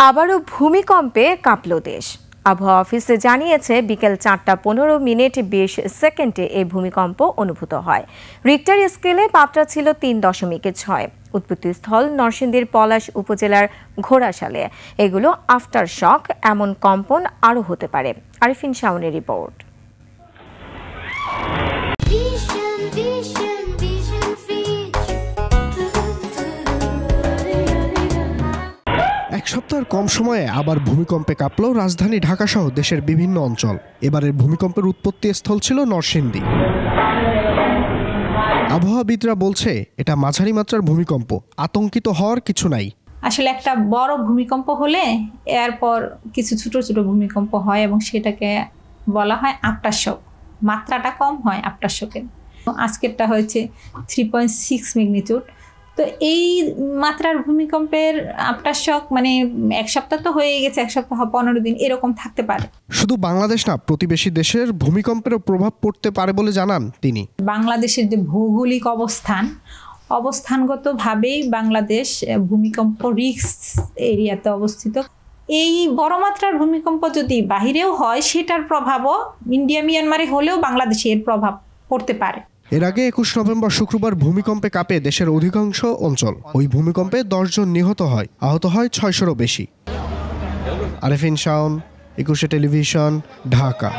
আবারও ভূমিকম্পে কাঁপল দেশ। আবহাওয়া অফিসে জানিয়েছে বিকেল 4:15 এই ভূমিকম্প অনুভূত হয়। রিক্টার স্কেলে মাত্রা ছিল 3.6। উৎপত্তিস্থল নরসিংদীর পলাশ উপজেলার ঘোড়াশালে। এগুলো আফটার শক, এমন কম্পন আরও হতে পারে। আরিফিন শাওনের রিপোর্ট। এক সপ্তাহের কম সময়ে আবার ভূমিকম্পে কাঁপল রাজধানী ঢাকা সহ দেশের বিভিন্ন অঞ্চল। এবারের ভূমিকম্পের উৎপত্তি স্থল ছিল নরসিংদী। আবহাওয়াবিদরা বলছে এটা মাঝারি মাত্রার ভূমিকম্প, আতঙ্কিত হওয়ার কিছু নাই। আসলে একটা বড় ভূমিকম্প হলে এরপর কিছু ছোট ছোট ভূমিকম্প হয় এবং সেটাকে বলা হয় আফটার শক। মাত্রাটা কম হয় আফটার শকের। আজকেরটা হয়েছে 3.6 ম্যাগনিটিউড। তো এই মাত্রার ভূমিকম্পের আফটার শক মানে এক সপ্তাহ তো হয়ে গেছে, এক সপ্তাহ 15 দিন এরকম থাকতে পারে। শুধু বাংলাদেশ না, প্রতিবেশী দেশের ভূমিকম্পেরও প্রভাব পড়তে পারে বলে জানান তিনি। বাংলাদেশের যে ভৌগোলিক অবস্থানগতভাবেই বাংলাদেশ ভূমিকম্প রিস্ক এরিয়াতে অবস্থিত। এই বড় মাত্রার ভূমিকম্প যদি বাহিরেও হয় সেটার প্রভাবও ইন্ডিয়া মিয়ানমারে হলেও বাংলাদেশে এর প্রভাব পড়তে পারে। এর আগে 21 নভেম্বর শুক্রবার ভূমিকম্পে কাঁপে দেশের অধিকাংশ অঞ্চল। ওই ভূমিকম্পে 10 জন নিহত হয়, আহত হয় 600-ও বেশি। আরিফিন শাওন, 21 টেলিভিশন, ঢাকা।